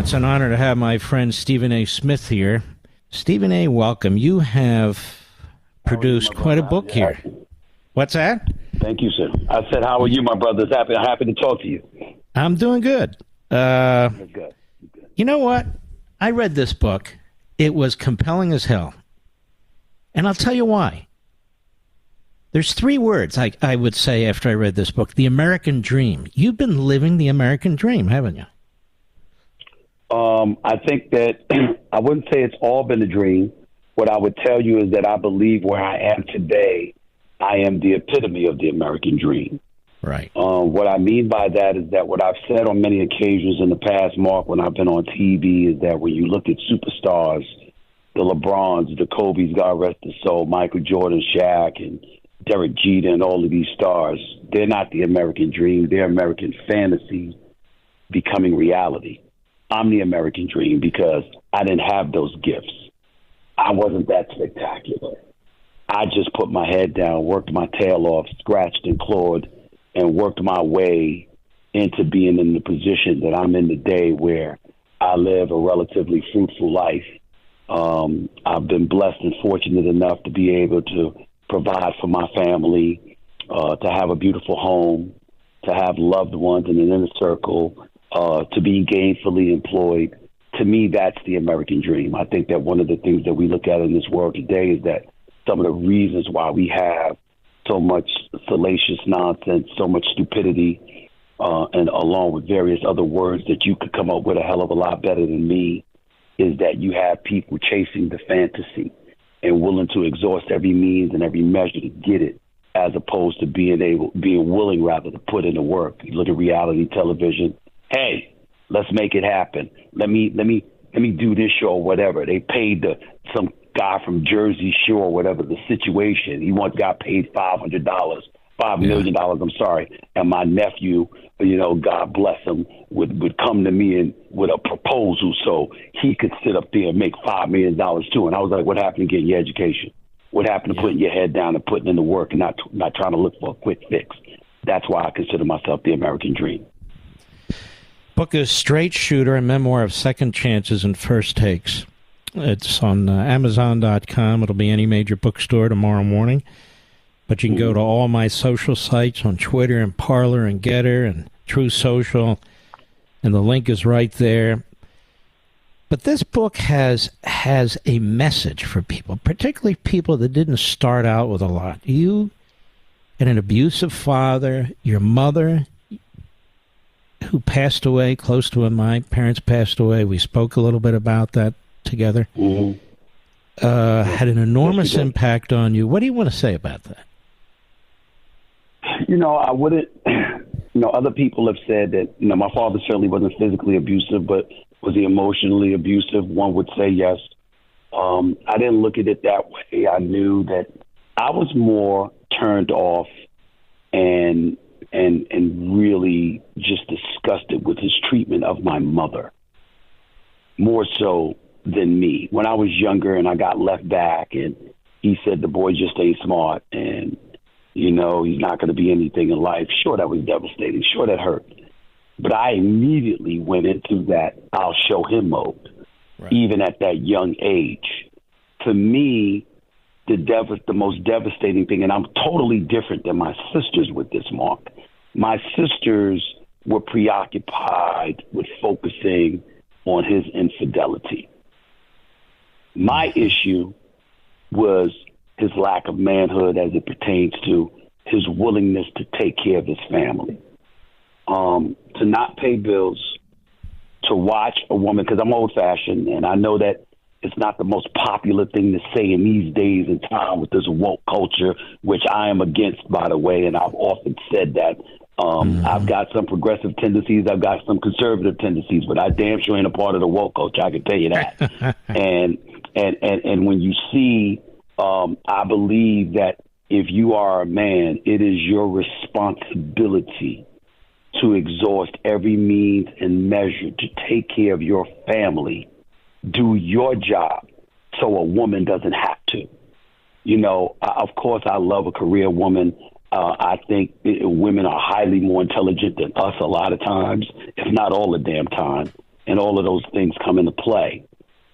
It's an honor to have my friend Stephen A. Smith here. Stephen A., welcome. You have produced quite a book here. What's that? Thank you, sir. I said, how are you, my brother? Happy to talk to you. I'm doing good. Good. You know what? I read this book. It was compelling as hell. And I'll tell you why. There's three words I would say after I read this book. The American Dream. You've been living the American Dream, haven't you? I think that I wouldn't say it's all been a dream. What I would tell you is that I believe where I am today, I am the epitome of the American dream. Right. What I mean by that is that what I've said on many occasions in the past, Mark, when I've been on TV, is that when you look at superstars, the LeBrons, the Kobe's, God rest his soul, Michael Jordan, Shaq, and Derek Jeter, and all of these stars, they're not the American dream. They're American fantasy becoming reality. I'm the American dream because I didn't have those gifts. I wasn't that spectacular. I just put my head down, worked my tail off, scratched and clawed, and worked my way into being in the position that I'm in today, where I live a relatively fruitful life. I've been blessed and fortunate enough to be able to provide for my family, to have a beautiful home, to have loved ones in an inner circle, to be gainfully employed. To me, that's the American dream. I think that one of the things that we look at in this world today is that some of the reasons why we have so much salacious nonsense, so much stupidity, and along with various other words that you could come up with a hell of a lot better than me, is that you have people chasing the fantasy and willing to exhaust every means and every measure to get it, as opposed to being willing rather to put in the work. You look at reality television. Hey, let's make it happen. Let me do this show or whatever. They paid some guy from Jersey Shore, whatever the situation. He once got paid $500, $5 million. I'm sorry. And my nephew, God bless him, would come to me and with a proposal so he could sit up there and make $5 million too. And I was like, what happened to getting your education? What happened to putting your head down and putting in the work and not trying to look for a quick fix? That's why I consider myself the American dream. Book is Straight Shooter, a memoir of second chances and first takes. It's on Amazon.com. It'll be any major bookstore tomorrow morning. But you can go to all my social sites on Twitter and Parler and Getter and True Social, and the link is right there. But this book has a message for people, particularly people that didn't start out with a lot. You had an abusive father, your mother, who passed away close to when my parents passed away. We spoke a little bit about that together. Mm-hmm. Had an enormous impact on you. What do you want to say about that? I wouldn't, other people have said that, my father certainly wasn't physically abusive, but was he emotionally abusive? One would say yes. I didn't look at it that way. I knew that I was more turned off and really just disgusted with his treatment of my mother, more so than me. When I was younger and I got left back and he said the boy just ain't smart and, he's not going to be anything in life. Sure, that was devastating. Sure, that hurt. But I immediately went into that I'll show him mode, right, even at that young age. To me, the most devastating thing, and I'm totally different than my sisters with this, Mark. My sisters were preoccupied with focusing on his infidelity. My issue was his lack of manhood as it pertains to his willingness to take care of his family, to not pay bills, to watch a woman, because I'm old-fashioned, and I know that it's not the most popular thing to say in these days and time with this woke culture, which I am against, by the way, and I've often said that. I've got some progressive tendencies, I've got some conservative tendencies, but I damn sure ain't a part of the woke culture, I can tell you that. and when you see, I believe that if you are a man, it is your responsibility to exhaust every means and measure to take care of your family, do your job so a woman doesn't have to. Of course, I love a career woman. I think women are highly more intelligent than us a lot of times, if not all the damn time. and all of those things come into play.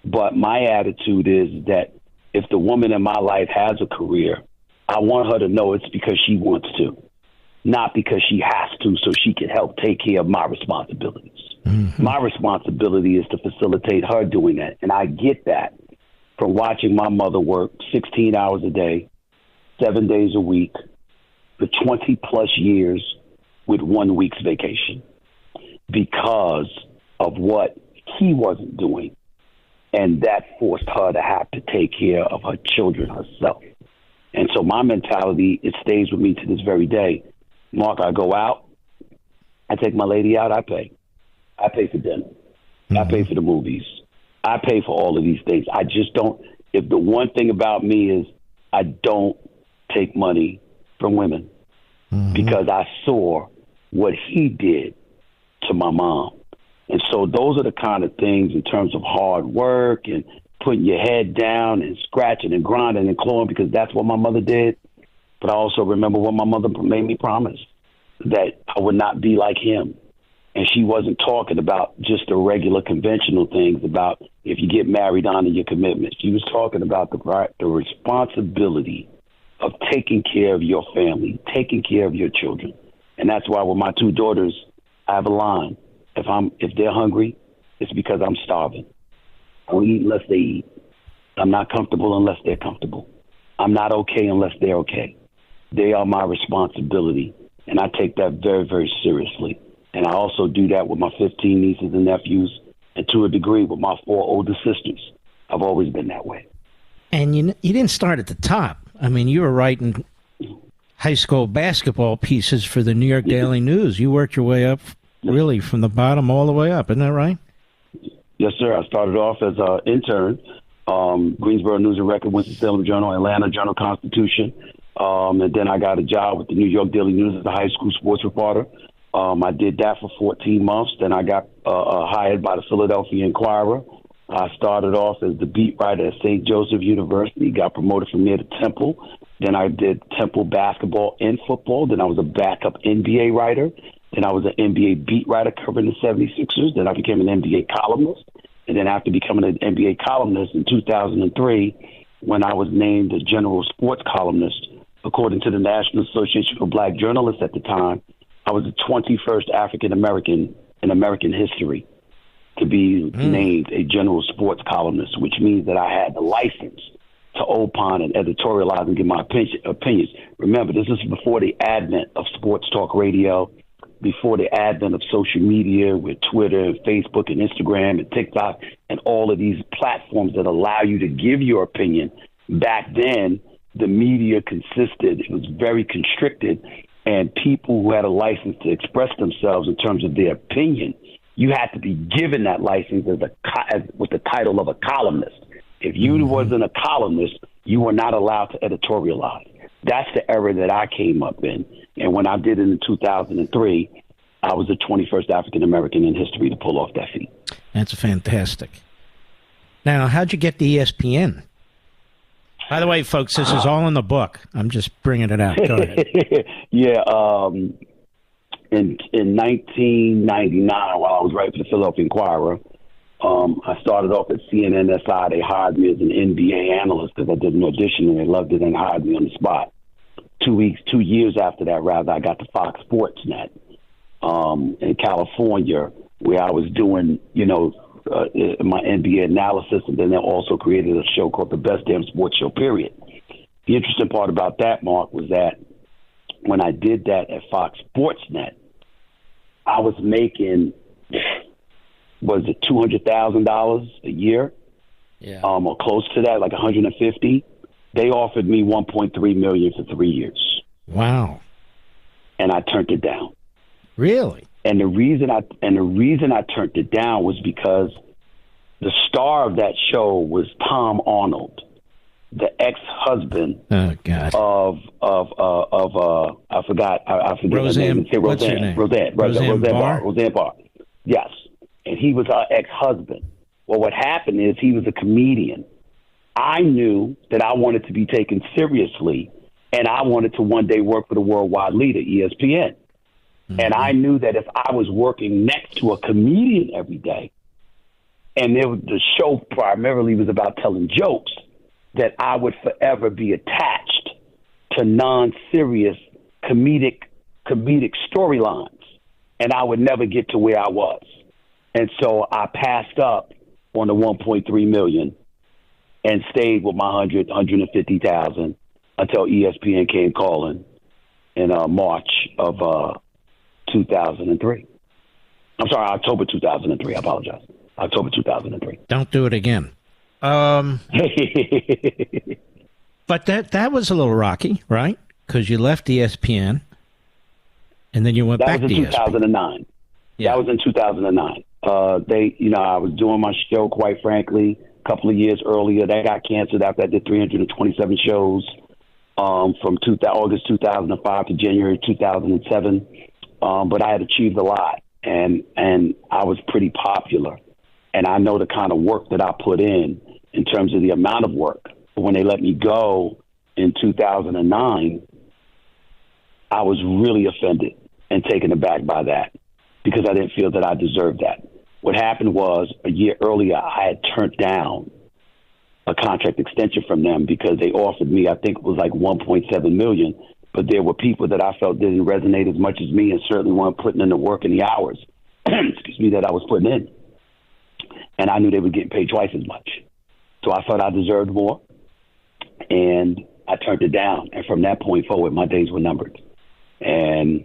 But my attitude is that if the woman in my life has a career, I want her to know it's because she wants to, not because she has to, so she can help take care of my responsibilities. Mm-hmm. My responsibility is to facilitate her doing that. And I get that from watching my mother work 16 hours a day, 7 days a week, for 20 plus years with 1 week's vacation because of what he wasn't doing. And that forced her to have to take care of her children herself. And so my mentality, it stays with me to this very day. Mark, I go out, I take my lady out, I pay. I pay for dinner. Mm-hmm. I pay for the movies. I pay for all of these things. I just don't. If the one thing about me is I don't take money from women because I saw what he did to my mom. And so those are the kind of things in terms of hard work and putting your head down and scratching and grinding and clawing, because that's what my mother did. But I also remember what my mother made me promise, that I would not be like him. And she wasn't talking about just the regular conventional things about if you get married, honor your commitment. She was talking about the responsibility of taking care of your family, taking care of your children. And that's why with my 2 daughters, I have a line. If they're hungry, it's because I'm starving. I don't eat unless they eat. I'm not comfortable unless they're comfortable. I'm not okay unless they're okay. They are my responsibility, and I take that very, very seriously. And I also do that with my 15 nieces and nephews, and to a degree with my 4 older sisters. I've always been that way. And you didn't start at the top. I mean, you were writing high school basketball pieces for the New York Daily News. You worked your way up really from the bottom all the way up. Isn't that right? Yes, sir. I started off as an intern, Greensboro News and Record, Winston-Salem Journal, Atlanta Journal-Constitution. And then I got a job with the New York Daily News as a high school sports reporter. I did that for 14 months. Then I got hired by the Philadelphia Inquirer. I started off as the beat writer at St. Joseph University, got promoted from there to Temple. Then I did Temple basketball and football. Then I was a backup NBA writer. Then I was an NBA beat writer covering the 76ers. Then I became an NBA columnist. And then after becoming an NBA columnist in 2003, when I was named the general sports columnist, according to the National Association for Black Journalists at the time, I was the 21st African-American in American history to be named a general sports columnist, which means that I had the license to opine and editorialize and give my opinions. Remember, this is before the advent of sports talk radio, before the advent of social media with Twitter and Facebook and Instagram and TikTok and all of these platforms that allow you to give your opinion. Back then, the media it was very constricted, and people who had a license to express themselves in terms of their opinion, you had to be given that license with the title of a columnist. If you wasn't a columnist, you were not allowed to editorialize. That's the era that I came up in. And when I did it in 2003, I was the 21st African-American in history to pull off that feat. That's fantastic. Now, how'd you get to ESPN? By the way, folks, this is all in the book. I'm just bringing it out. Go ahead. Yeah. In 1999, while I was writing for the Philadelphia Inquirer, I started off at CNNSI. They hired me as an NBA analyst because I did an audition, and they loved it and hired me on the spot. 2 years after that, rather, I got to Fox Sports Net in California, where I was doing, my NBA analysis, and then they also created a show called The Best Damn Sports Show, period. The interesting part about that, Mark, was that when I did that at Fox Sports Net, I was making, was it $200,000 a year? Yeah. Or close to that, like 150. They offered me $1.3 million for 3 years. Wow. And I turned it down. Really? And the reason I turned it down was because the star of that show was Tom Arnold, the ex-husband of I forget Roseanne. her name. What's her name? Roseanne Barr. Yes, and he was our ex-husband. Well, what happened is he was a comedian. I knew that I wanted to be taken seriously, and I wanted to one day work for the worldwide leader, ESPN. Mm-hmm. And I knew that if I was working next to a comedian every day, and the show primarily was about telling jokes, that I would forever be attached to non-serious comedic storylines, and I would never get to where I was. And so I passed up on the 1.3 million and stayed with my 150,000 until ESPN came calling in March of 2003. I'm sorry, October 2003. I apologize. October 2003. Don't do it again. But that was a little rocky, right? Because you left ESPN, and then you went back to ESPN. That was in 2009. Yeah. That was in 2009. I was doing my show, quite frankly, a couple of years earlier. That got canceled after I did 327 shows from August 2005 to January 2007. But I had achieved a lot, and I was pretty popular. And I know the kind of work that I put in terms of the amount of work. When they let me go in 2009, I was really offended and taken aback by that because I didn't feel that I deserved that. What happened was a year earlier, I had turned down a contract extension from them because they offered me, I think it was like $1.7 million, but there were people that I felt didn't resonate as much as me and certainly weren't putting in the work and the hours, that I was putting in. And I knew they were getting paid twice as much. So I thought I deserved more, and I turned it down. And from that point forward, my days were numbered. And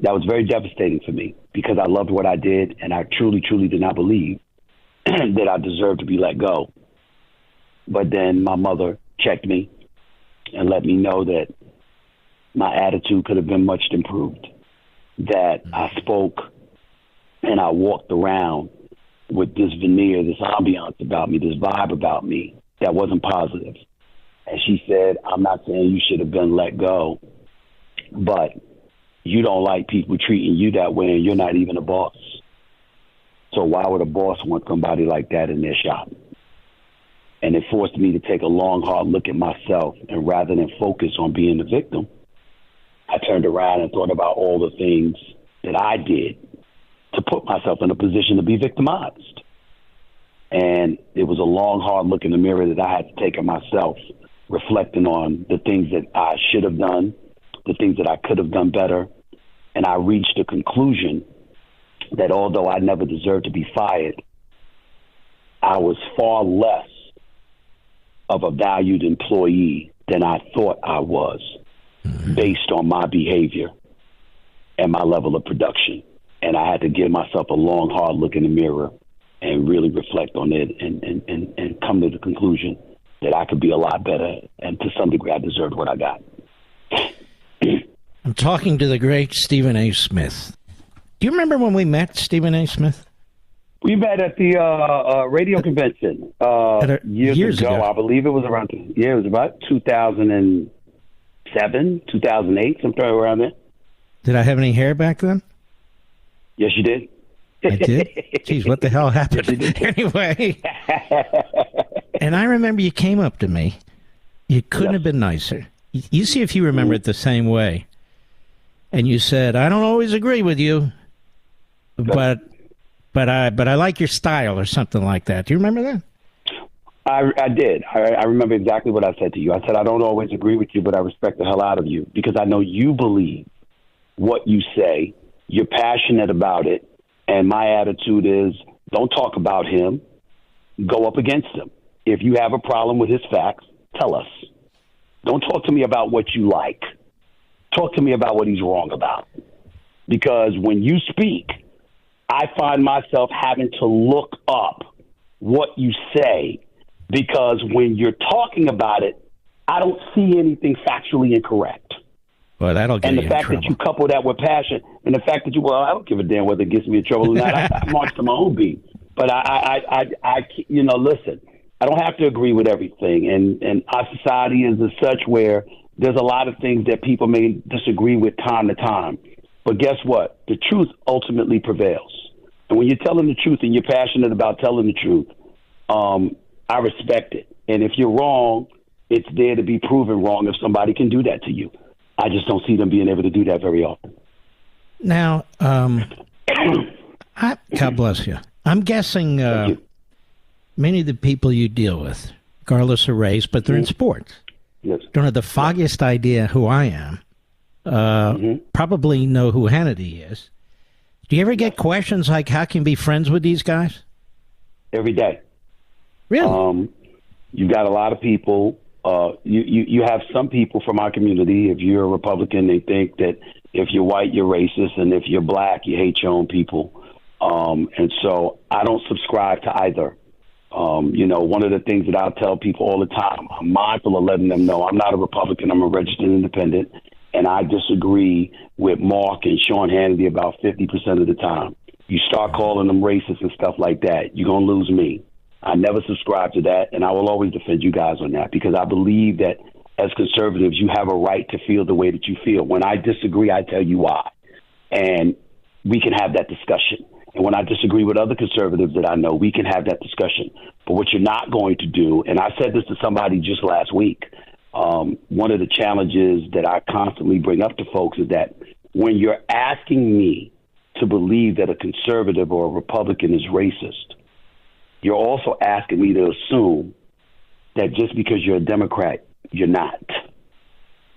that was very devastating for me because I loved what I did, and I truly, truly did not believe that I deserved to be let go. But then my mother checked me and let me know that my attitude could have been much improved, that I spoke and I walked around with this veneer, this ambiance about me, this vibe about me that wasn't positive. And she said, I'm not saying you should have been let go, but you don't like people treating you that way and you're not even a boss. So why would a boss want somebody like that in their shop? And it forced me to take a long, hard look at myself. And rather than focus on being the victim, I turned around and thought about all the things that I did to put myself in a position to be victimized. And it was a long, hard look in the mirror that I had to take of myself, reflecting on the things that I should have done, the things that I could have done better. And I reached a conclusion that although I never deserved to be fired, I was far less of a valued employee than I thought I was based on my behavior and my level of production. And I had to give myself a long, hard look in the mirror and really reflect on it and come to the conclusion that I could be a lot better. And to some degree, I deserved what I got. I'm talking to the great Stephen A. Smith. Do you remember when we met, Stephen A. Smith? We met at the radio convention years ago. I believe it was around, it was about 2007, 2008, something around there. Did I have any hair back then? Yes, you did. I did? Jeez, what the hell happened? Yes, anyway. And I remember you came up to me. You couldn't have been nicer. You see if you remember it the same way. And you said, I don't always agree with you, but I like your style or something like that. Do you remember that? I did. I remember exactly what I said to you. I said, I don't always agree with you, but I respect the hell out of you because I know you believe what you say. You're passionate about it. And my attitude is don't talk about him. Go up against him. If you have a problem with his facts, tell us. Don't talk to me about what you like. Talk to me about what he's wrong about. Because when you speak, I find myself having to look up what you say because when you're talking about it, I don't see anything factually incorrect. Well, that'll get you in trouble. And the fact that you couple that with passion, and the fact that I don't give a damn whether it gets me in trouble or not. I march to my own beat. But listen, I don't have to agree with everything. And our society is as such where there's a lot of things that people may disagree with time to time. But guess what? The truth ultimately prevails. And when you're telling the truth and you're passionate about telling the truth, I respect it. And if you're wrong, it's there to be proven wrong if somebody can do that to you. I just don't see them being able to do that very often. Now, God bless you. I'm guessing many of the people you deal with, regardless of race, but they're in sports, Yes. don't have the foggiest idea who I am. Probably know who Hannity is. Do you ever get questions like, how can you be friends with these guys? Every day. Really? You got a lot of people. You have some people from our community. If you're a Republican, they think that if you're white, you're racist, and if you're black, you hate your own people. And so I don't subscribe to either. One of the things that I'll tell people all the time, I'm mindful of letting them know I'm not a Republican. I'm a registered independent, and I disagree with Mark and Sean Hannity about 50% of the time. You start calling them racist and stuff like that, you're going to lose me. I never subscribe to that, and I will always defend you guys on that because I believe that as conservatives, you have a right to feel the way that you feel. When I disagree, I tell you why, and we can have that discussion. And when I disagree with other conservatives that I know, we can have that discussion. But what you're not going to do, and I said this to somebody just last week, one of the challenges that I constantly bring up to folks is that when you're asking me to believe that a conservative or a Republican is racist, you're also asking me to assume that just because you're a Democrat, you're not.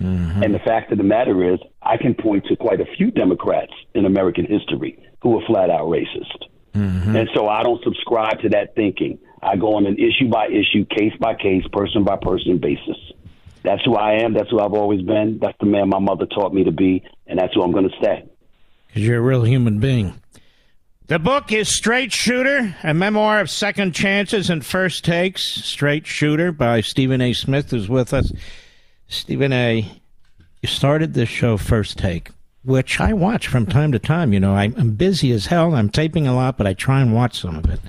Mm-hmm. And the fact of the matter is, I can point to quite a few Democrats in American history who are flat out racist. Mm-hmm. And so I don't subscribe to that thinking. I go on an issue by issue, case by case, person by person basis. That's who I am. That's who I've always been. That's the man my mother taught me to be. And that's who I'm going to stay. Because you're a real human being. The book is Straight Shooter, a memoir of second chances and first takes. Straight Shooter by Stephen A. Smith is with us. Stephen A., you started this show First Take, which I watch from time to time. I'm busy as hell. I'm taping a lot, but I try and watch some of it.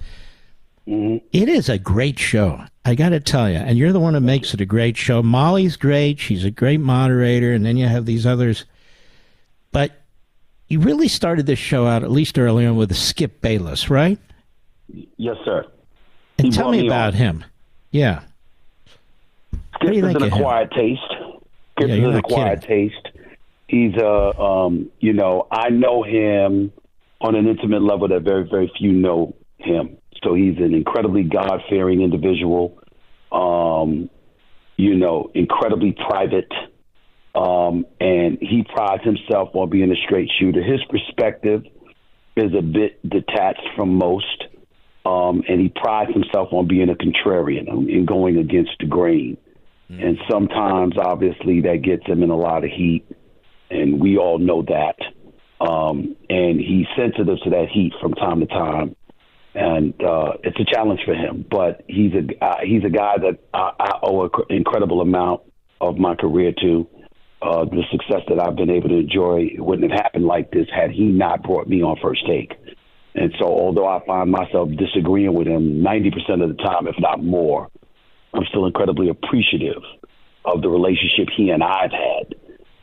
Mm-hmm. It is a great show, I got to tell you. And you're the one who makes it a great show. Molly's great. She's a great moderator. And then you have these others. But you really started this show out, at least early on, with Skip Bayless, right? Yes, sir. And tell me about him. Yeah. Skip is an acquired taste. Skip is an acquired taste. He's I know him on an intimate level that very, very few know him. So he's an incredibly God-fearing individual, incredibly private, and he prides himself on being a straight shooter. His perspective is a bit detached from most, and he prides himself on being a contrarian and going against the grain. Mm-hmm. And sometimes, obviously, that gets him in a lot of heat, and we all know that. And he's sensitive to that heat from time to time. And it's a challenge for him, but he's a guy that I owe an incredible amount of my career to. The success that I've been able to enjoy wouldn't have happened like this had he not brought me on First Take. And so although I find myself disagreeing with him 90% of the time, if not more, I'm still incredibly appreciative of the relationship he and I've had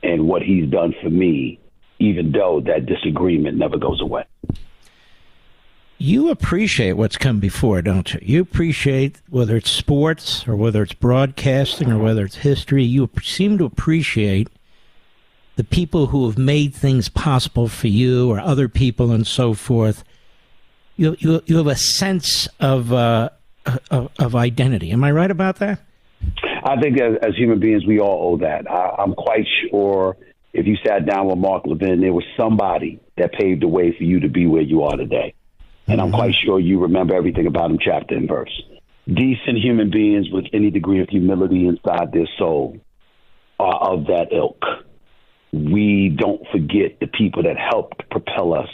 and what he's done for me, even though that disagreement never goes away. You appreciate what's come before, don't you? You appreciate whether it's sports or whether it's broadcasting or whether it's history. You seem to appreciate the people who have made things possible for you or other people and so forth. You have a sense of identity. Am I right about that? I think as human beings, we all owe that. I'm quite sure if you sat down with Mark Levin, there was somebody that paved the way for you to be where you are today. And I'm quite sure you remember everything about him, chapter and verse. Decent human beings with any degree of humility inside their soul are of that ilk. We don't forget the people that helped propel us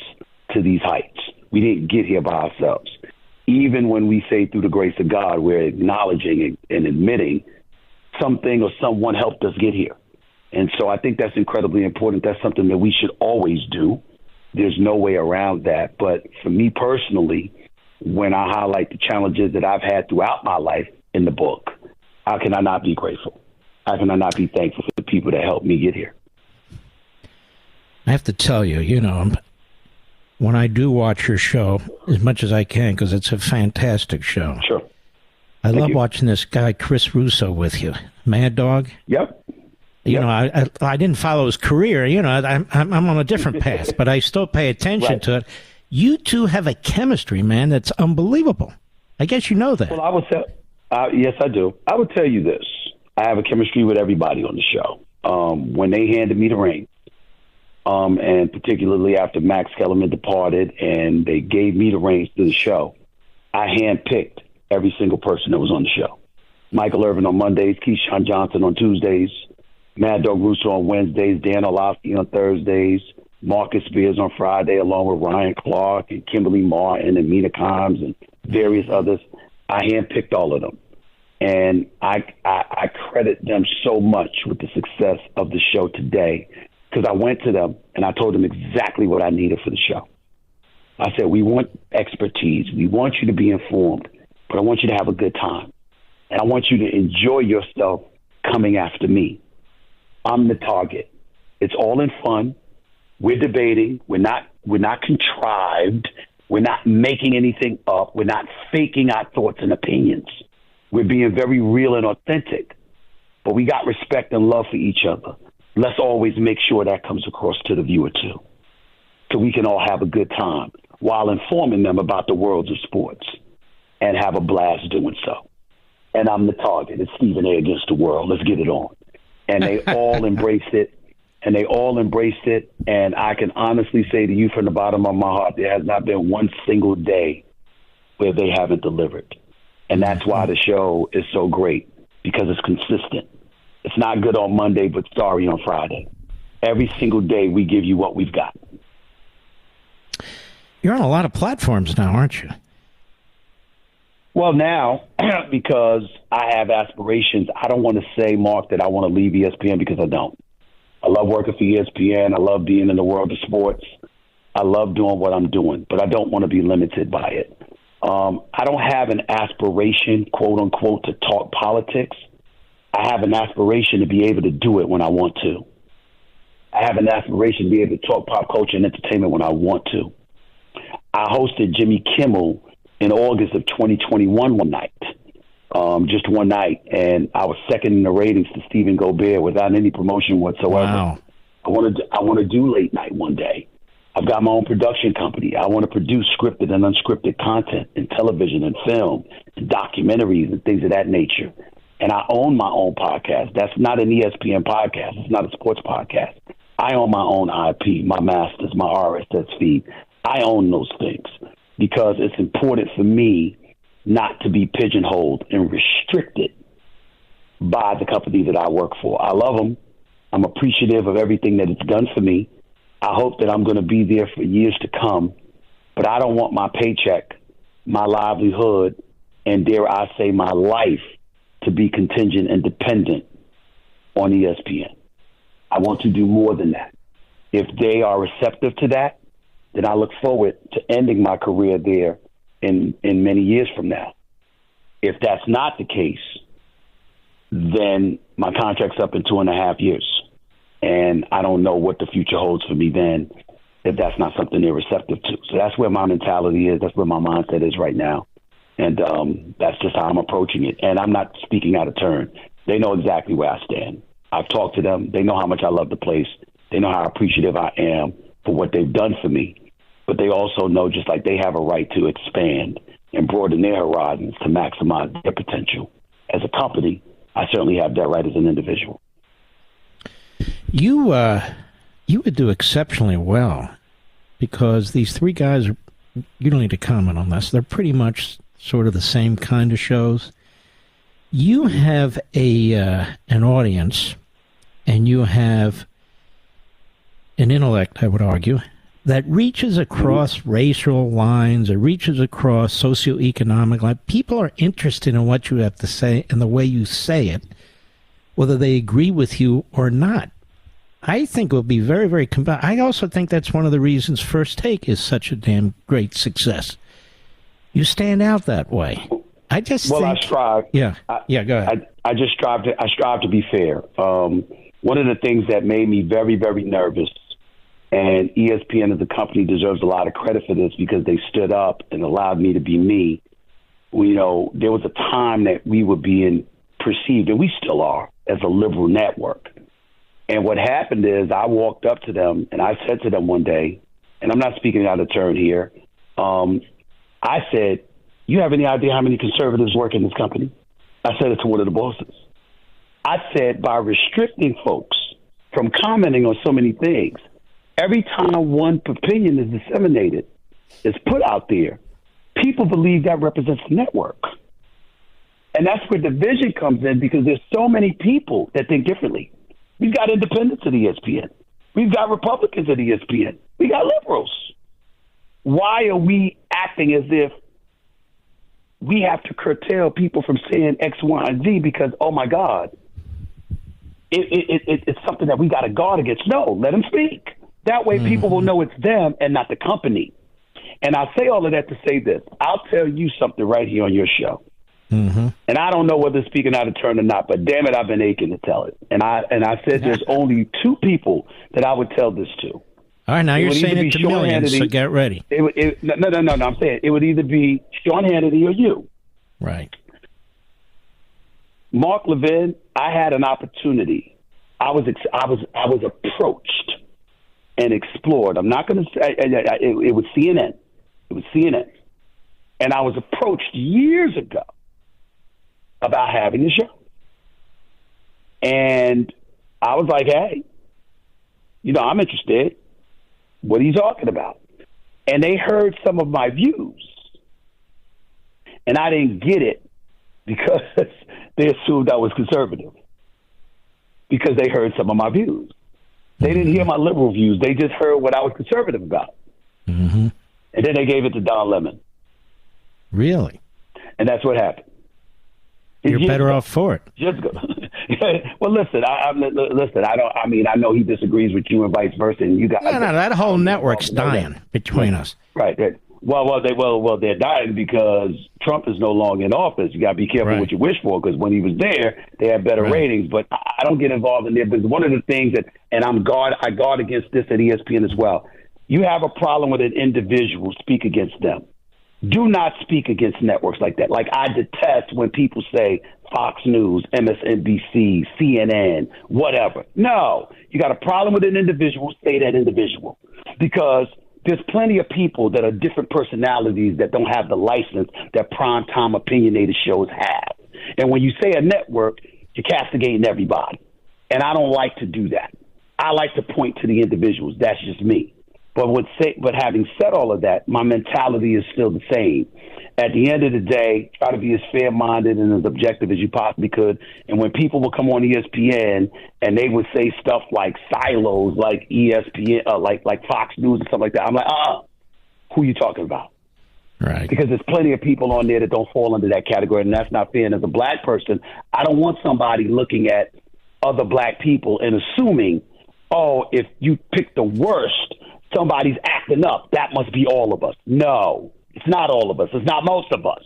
to these heights. We didn't get here by ourselves. Even when we say through the grace of God, we're acknowledging and admitting something or someone helped us get here. And so I think that's incredibly important. That's something that we should always do. There's no way around that. But for me personally, when I highlight the challenges that I've had throughout my life in the book, how can I not be grateful? How can I not be thankful for the people that helped me get here? I have to tell you, when I do watch your show, as much as I can, because it's a fantastic show. Sure. I love watching this guy, Chris Russo, with you. Mad Dog. Yep. I didn't follow his career. I'm on a different path, but I still pay attention to it. You two have a chemistry, man, that's unbelievable. I guess you know that. Well, I would say, yes, I do. I would tell you this. I have a chemistry with everybody on the show. When they handed me the ring, and particularly after Max Kellerman departed and they gave me the reins to the show, I handpicked every single person that was on the show. Michael Irvin on Mondays, Keyshawn Johnson on Tuesdays, Mad Dog Russo on Wednesdays, Dan Orlovsky on Thursdays, Marcus Spears on Friday, along with Ryan Clark and Kimberly Martin and Mina Kimes and various others. I handpicked all of them. And I credit them so much with the success of the show today because I went to them and I told them exactly what I needed for the show. I said, we want expertise. We want you to be informed, but I want you to have a good time. And I want you to enjoy yourself coming after me. I'm the target. It's all in fun. We're debating. We're not contrived. We're not making anything up. We're not faking our thoughts and opinions. We're being very real and authentic. But we got respect and love for each other. Let's always make sure that comes across to the viewer, too, so we can all have a good time while informing them about the worlds of sports and have a blast doing so. And I'm the target. It's Stephen A. against the world. Let's get it on. And they all embraced it. And I can honestly say to you from the bottom of my heart, there has not been one single day where they haven't delivered. And that's why the show is so great, because it's consistent. It's not good on Monday, but sorry on Friday. Every single day we give you what we've got. You're on a lot of platforms now, aren't you? Well, now, because I have aspirations, I don't want to say, Mark, that I want to leave ESPN, because I don't. I love working for ESPN. I love being in the world of sports. I love doing what I'm doing, but I don't want to be limited by it. I don't have an aspiration, quote unquote, to talk politics. I have an aspiration to be able to do it when I want to. I have an aspiration to be able to talk pop culture and entertainment when I want to. I hosted Jimmy Kimmel in August of 2021 one night, just one night, and I was second in the ratings to Stephen Colbert without any promotion whatsoever. Wow. I want to do late night one day. I've got my own production company. I want to produce scripted and unscripted content in television and film and documentaries and things of that nature. And I own my own podcast. That's not an ESPN podcast. It's not a sports podcast. I own my own IP, my masters, my RSS feed. I own those things because it's important for me not to be pigeonholed and restricted by the company that I work for. I love them. I'm appreciative of everything that it's done for me. I hope that I'm going to be there for years to come, but I don't want my paycheck, my livelihood, and dare I say my life to be contingent and dependent on ESPN. I want to do more than that. If they are receptive to that, then I look forward to ending my career there in many years from now. If that's not the case, then my contract's up in 2.5 years. And I don't know what the future holds for me then if that's not something they're receptive to. So that's where my mentality is. That's where my mindset is right now. And that's just how I'm approaching it. And I'm not speaking out of turn. They know exactly where I stand. I've talked to them. They know how much I love the place. They know how appreciative I am for what they've done for me. But they also know, just like they have a right to expand and broaden their horizons to maximize their potential. As a company, I certainly have that right as an individual. You would do exceptionally well, because these three guys, you don't need to comment on this, they're pretty much sort of the same kind of shows. You have an audience, and you have an intellect, I would argue, that reaches across racial lines, it reaches across socioeconomic lines. People are interested in what you have to say and the way you say it, whether they agree with you or not. I think it will be very, very compelling. I also think that's one of the reasons First Take is such a damn great success. You stand out that way. I strive. Yeah, go ahead. I strive to be fair. One of the things that made me very, very nervous, and ESPN as a company deserves a lot of credit for this because they stood up and allowed me to be me. You know, there was a time that we were being perceived, and we still are, as a liberal network. And what happened is I walked up to them and I said to them one day, and I'm not speaking out of turn here, I said, you have any idea how many conservatives work in this company? I said it to one of the bosses. I said, by restricting folks from commenting on so many things, every time one opinion is disseminated, is put out there, people believe that represents the network. And that's where division comes in, because there's so many people that think differently. We've got independents at ESPN. We've got Republicans at ESPN. We got liberals. Why are we acting as if we have to curtail people from saying X, Y, and Z because, oh, my God, it's something that we got to guard against? No, let them speak. That way people will know it's them and not the company. And I say all of that to say this. I'll tell you something right here on your show. And I don't know whether speaking out of turn or not, but damn it, I've been aching to tell it. And I said there's only two people that I would tell this to. All right, now you're saying it to millions, so get ready. No. I'm saying it would either be Sean Hannity or you. Right. Mark Levin, I had an opportunity. I was approached and explored. I'm not going to say it was CNN. It was CNN. And I was approached years ago about having the show. And I was like, hey, I'm interested. What are you talking about? And they heard some of my views. And I didn't get it because they assumed I was conservative. Because they heard some of my views. They didn't hear my liberal views. They just heard what I was conservative about. And then they gave it to Don Lemon. Really? And that's what happened. You're better off for it. Just go. Well, listen. I know he disagrees with you and vice versa. And you got no. That whole network's dying between us. Right. They're dying because Trump is no longer in office. You got to be careful what you wish for, because when he was there, they had better ratings. But I don't get involved in there. But one of the things that, and I guard against this at ESPN as well. You have a problem with an individual, speak against them. Do not speak against networks like that. Like, I detest when people say Fox News, MSNBC, CNN, whatever. No, you got a problem with an individual, say that individual. Because there's plenty of people that are different personalities that don't have the license that primetime opinionated shows have. And when you say a network, you're castigating everybody. And I don't like to do that. I like to point to the individuals. That's just me. But having said all of that, my mentality is still the same. At the end of the day, try to be as fair-minded and as objective as you possibly could. And when people would come on ESPN and they would say stuff like silos, like ESPN, like Fox News and stuff like that, I'm like, who are you talking about? Right. Because there's plenty of people on there that don't fall under that category, and that's not fair. And as a black person, I don't want somebody looking at other black people and assuming, if you pick the worst, somebody's acting up, that must be all of us. No, it's not all of us. It's not most of us.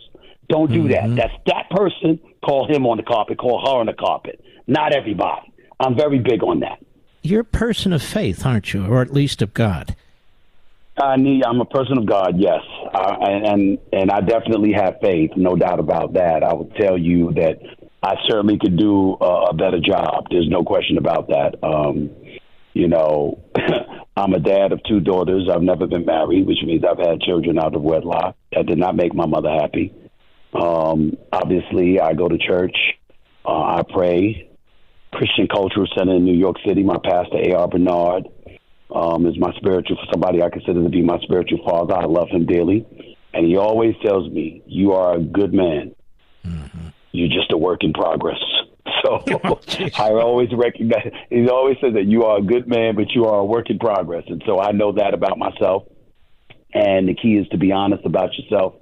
Don't do that. That's that person. Call him on the carpet. Call her on the carpet. Not everybody. I'm very big on that. You're a person of faith, aren't you? Or at least of God. I'm a person of God, yes. And I definitely have faith, no doubt about that. I would tell you that I certainly could do a better job. There's no question about that. I'm a dad of two daughters. I've never been married, which means I've had children out of wedlock. That did not make my mother happy. Obviously, I go to church. I pray. Christian Cultural Center in New York City. My pastor, A.R. Bernard, is my somebody I consider to be my spiritual father. I love him dearly. And he always tells me, you are a good man. You're just a work in progress. So I always recognize, he always says that you are a good man, but you are a work in progress. And so I know that about myself. And the key is to be honest about yourself,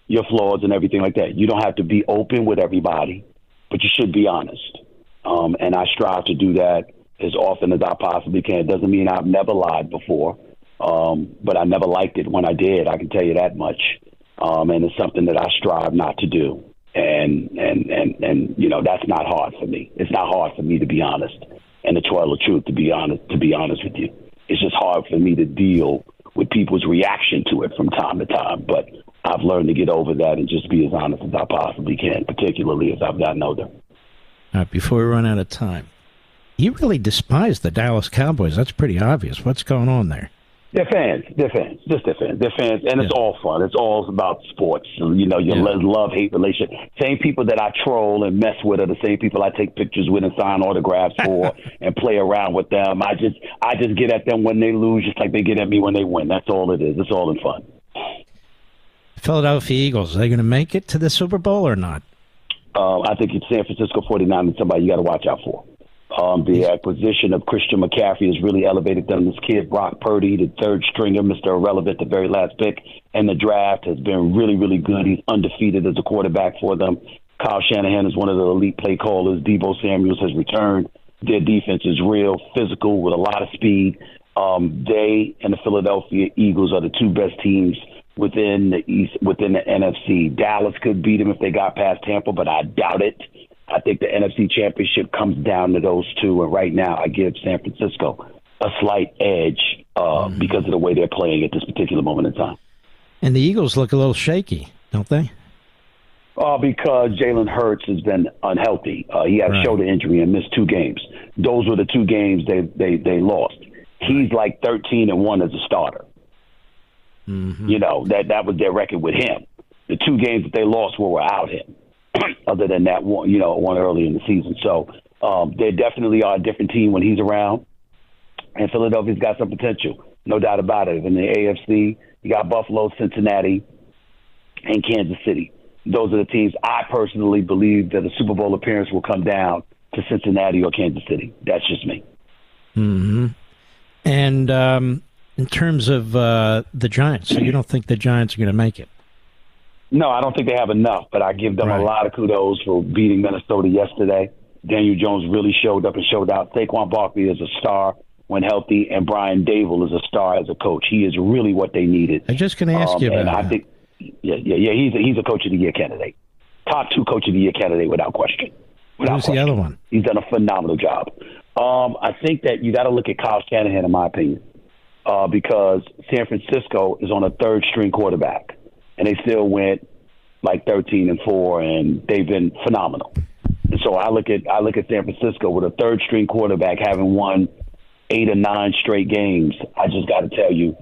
your flaws and everything like that. You don't have to be open with everybody, but you should be honest. And I strive to do that as often as I possibly can. It doesn't mean I've never lied before, but I never liked it when I did. I can tell you that much. And it's something that I strive not to do. And that's not hard for me. It's not hard for me to be honest and to tell the truth, to be honest with you. It's just hard for me to deal with people's reaction to it from time to time. But I've learned to get over that and just be as honest as I possibly can, particularly as I've gotten older. Before we run out of time, you really despise the Dallas Cowboys. That's pretty obvious. What's going on there? They're fans. Just they're fans. They're fans, and it's all fun. It's all about sports. You know, your love-hate relationship. Same people that I troll and mess with are the same people I take pictures with and sign autographs for and play around with them. I just get at them when they lose, just like they get at me when they win. That's all it is. It's all in fun. Philadelphia Eagles, are they going to make it to the Super Bowl or not? I think it's San Francisco 49 and somebody you got to watch out for. The acquisition of Christian McCaffrey has really elevated them. This kid, Brock Purdy, the third stringer, Mr. Irrelevant, the very last pick in the draft, has been really, really good. He's undefeated as a quarterback for them. Kyle Shanahan is one of the elite play callers. Deebo Samuels has returned. Their defense is real, physical, with a lot of speed. They and the Philadelphia Eagles are the two best teams within the East, within the NFC. Dallas could beat them if they got past Tampa, but I doubt it. I think the NFC Championship comes down to those two, and right now I give San Francisco a slight edge because of the way they're playing at this particular moment in time. And the Eagles look a little shaky, don't they? Because Jalen Hurts has been unhealthy. He had a shoulder injury and missed 2 games. Those were the 2 games they lost. He's like 13-1 as a starter. Mm-hmm. You know, that was their record with him. The 2 games that they lost were without him. Other than that one, one early in the season. So they definitely are a different team when he's around. And Philadelphia's got some potential, no doubt about it. In the AFC, you got Buffalo, Cincinnati, and Kansas City. Those are the teams. I personally believe that a Super Bowl appearance will come down to Cincinnati or Kansas City. That's just me. Mm-hmm. And in terms of the Giants, so you don't think the Giants are going to make it? No, I don't think they have enough, but I give them a lot of kudos for beating Minnesota yesterday. Daniel Jones really showed up and showed out. Saquon Barkley is a star when healthy, and Brian Dable is a star as a coach. He is really what they needed. I'm just going to ask you about and I that. think, he's a Coach of the Year candidate. Top 2 Coach of the Year candidate without question. Who's the other one? He's done a phenomenal job. I think that you got to look at Kyle Shanahan, in my opinion, because San Francisco is on a third-string quarterback. And they still went like 13-4, and they've been phenomenal. And so I look at San Francisco with a third-string quarterback having won 8 or 9 straight games. I just got to tell you,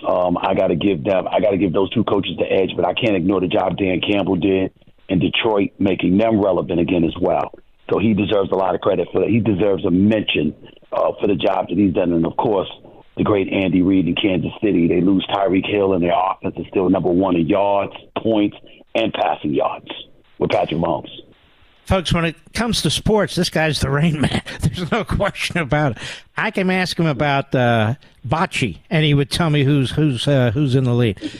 I got to give those 2 coaches the edge, but I can't ignore the job Dan Campbell did in Detroit, making them relevant again as well. So he deserves a lot of credit for that. He deserves a mention for the job that he's done, and of course, the great Andy Reid in Kansas City. They lose Tyreek Hill, and their offense is still number 1 in yards, points, and passing yards with Patrick Mahomes. Folks, when it comes to sports, this guy's the Rain Man. There's no question about it. I can ask him about bocce, and he would tell me who's in the lead.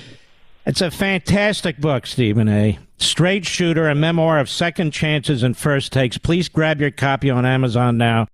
It's a fantastic book, Stephen A. Straight Shooter, a memoir of second chances and first takes. Please grab your copy on Amazon now.